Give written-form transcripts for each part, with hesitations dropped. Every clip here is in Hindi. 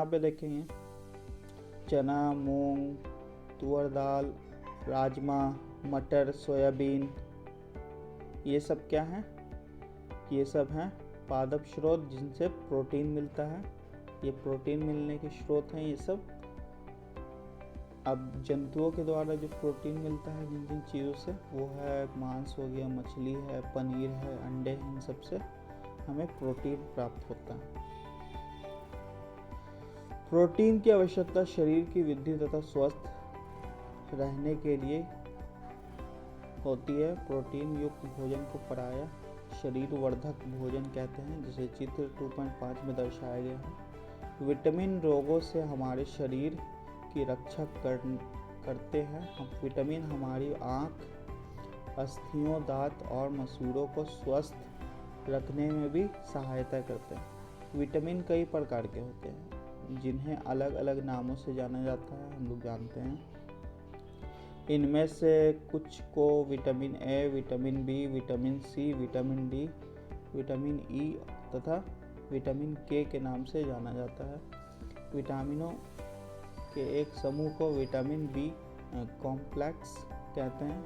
यहाँ पे देखेंगे चना, मूंग, तुअर दाल, राजमा, मटर, सोयाबीन, ये सब क्या हैं? ये सब हैं पादप स्रोत जिनसे प्रोटीन मिलता है। ये प्रोटीन मिलने के स्रोत हैं ये सब। अब जंतुओं के द्वारा जो प्रोटीन मिलता है जिन जिन चीज़ों से, वो है मांस हो गया, मछली है, पनीर है, अंडे हैं, इन सब से हमें प्रोटीन प्राप्त होता है। प्रोटीन की आवश्यकता शरीर की वृद्धि तथा स्वस्थ रहने के लिए होती है। प्रोटीन युक्त भोजन को प्रायः शरीर वर्धक भोजन कहते हैं, जिसे चित्र 2.5 में दर्शाया गया है। विटामिन रोगों से हमारे शरीर की रक्षा करते हैं। विटामिन हमारी आँख, अस्थियों, दांत और मसूड़ों को स्वस्थ रखने में भी सहायता करते हैं। विटामिन कई प्रकार के होते हैं जिन्हें अलग अलग नामों से जाना जाता है, हम लोग जानते हैं। इनमें से कुछ को vitamin A, vitamin B, vitamin C, vitamin D, vitamin E तथा विटामिन के नाम से जाना जाता है। विटामिनों के एक समूह को विटामिन बी कॉम्प्लेक्स कहते हैं।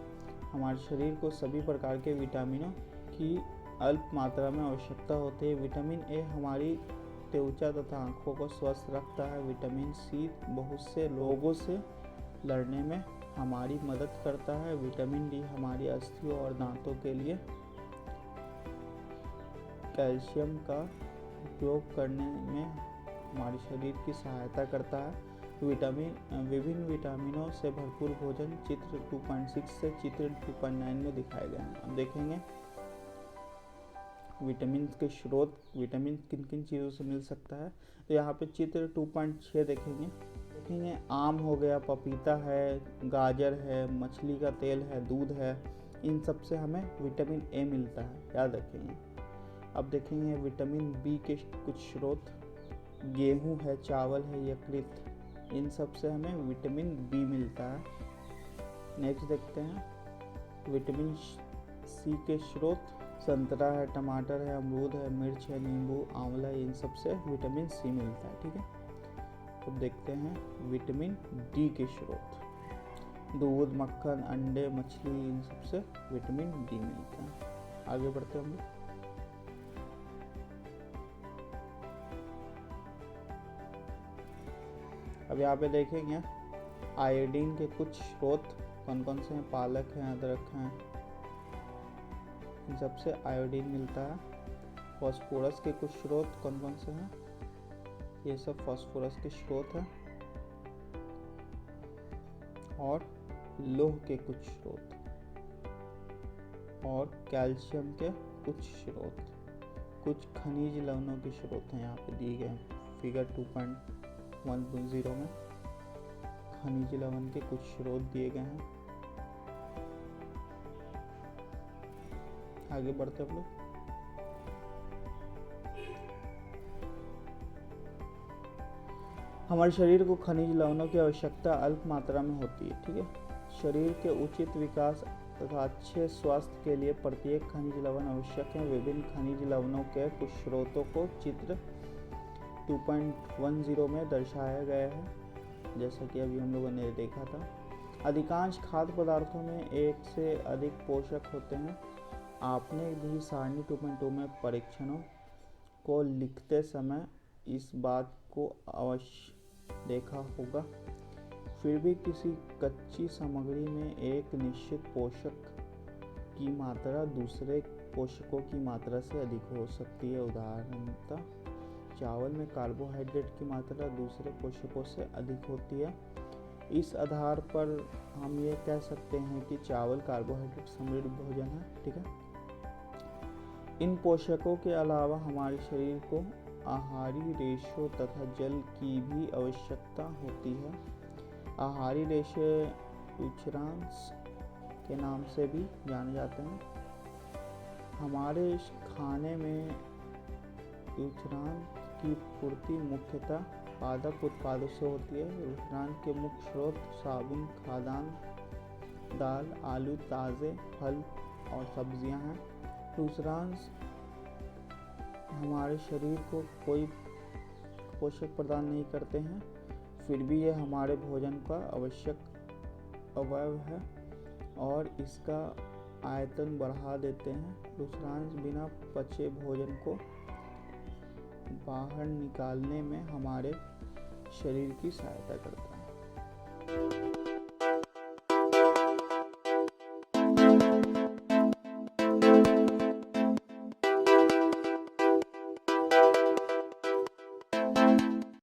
हमारे शरीर को सभी प्रकार के विटामिनों की अल्प मात्रा में आवश्यकता होती है। विटामिन ए हमारी त्वचा तथा आँखों को स्वस्थ रखता है। विटामिन सी बहुत से रोगों से लड़ने में हमारी मदद करता है। विटामिन डी हमारी अस्थियों और दांतों के लिए कैल्शियम का उपयोग करने में हमारे शरीर की सहायता करता है। विभिन्न विटामिनों से भरपूर भोजन चित्र 2.6 से चित्र 2.9 में दिखाए गए हैं। अब देखेंगे विटामिन के स्रोत, विटामिन किन किन चीज़ों से मिल सकता है। तो यहाँ पे चित्र 2.6 देखेंगे आम हो गया, पपीता है, गाजर है, मछली का तेल है, दूध है, इन सब से हमें विटामिन ए मिलता है, याद रखेंगे। अब देखेंगे विटामिन बी के कुछ स्रोत, गेहूं है, चावल है, यकृत, इन सब से हमें विटामिन बी मिलता है। नेक्स्ट देखते हैं विटामिन सी के स्रोत, संतरा है, टमाटर है, अमरूद है, मिर्च है, नींबू, आंवला, इन सब से विटामिन सी मिलता है। ठीक है, अब देखते हैं विटामिन डी के स्रोत, दूध, मक्खन, अंडे, मछली, इन सब से विटामिन डी मिलता है। आगे बढ़ते हैं हम लोग। अब यहाँ पे देखेंगे आयोडीन के कुछ स्रोत कौन कौन से हैं। पालक है, अदरक है, इन सब से आयोडीन मिलता है। फास्फोरस के कुछ स्रोत कौन कौन से हैं, ये सब फास्फोरस के स्रोत हैं। और लौह के कुछ स्रोत और कैल्शियम के कुछ स्रोत, कुछ खनिज लवणों के स्रोत हैं यहाँ पे दिए गए फिगर 2.1.0 में। खनिज लवण के कुछ स्रोत दिए गए हैं। आगे बढ़ते हम लोग। हमारे शरीर को खनिज लवणों की आवश्यकता अल्प मात्रा में होती है। ठीक है, शरीर के उचित विकास तथा अच्छे स्वास्थ्य के लिए प्रत्येक खनिज लवण आवश्यक है। विभिन्न खनिज लवणों के कुछ स्रोतों को चित्र 2.10 में दर्शाया गया है, जैसा कि अभी हम लोगों ने देखा था। अधिकांश खाद्य पदार्थों में एक से अधिक पोषक होते हैं। आपने भी सारणी 2.2 में परीक्षणों को लिखते समय इस बात को अवश्य देखा होगा। फिर भी किसी कच्ची सामग्री में एक निश्चित पोषक की मात्रा दूसरे पोषकों की मात्रा से अधिक हो सकती है। उदाहरणतः चावल में कार्बोहाइड्रेट की मात्रा दूसरे पोषकों से अधिक होती है। इस आधार पर हम ये कह सकते हैं कि चावल कार्बोहाइड्रेट समृद्ध भोजन है। ठीक है, इन पोषकों के अलावा हमारे शरीर को आहारी रेशों तथा जल की भी आवश्यकता होती है। आहारी रेशे न्यूट्रिएंट्स के नाम से भी जाने जाते हैं। हमारे खाने में न्यूट्रिएंट की पूर्ति मुख्यतः पादप उत्पादों से होती है। न्यूट्रिएंट के मुख्य स्रोत साबुन, खाद्यान्न, दाल, आलू, ताज़े फल और सब्जियां हैं। न्यूट्रिएंट्स हमारे शरीर को पोषक प्रदान नहीं करते हैं, फिर भी ये हमारे भोजन का आवश्यक अवयव है और इसका आयतन बढ़ा देते हैं। दूसरांश बिना पचे भोजन को बाहर निकालने में हमारे शरीर की सहायता करता है।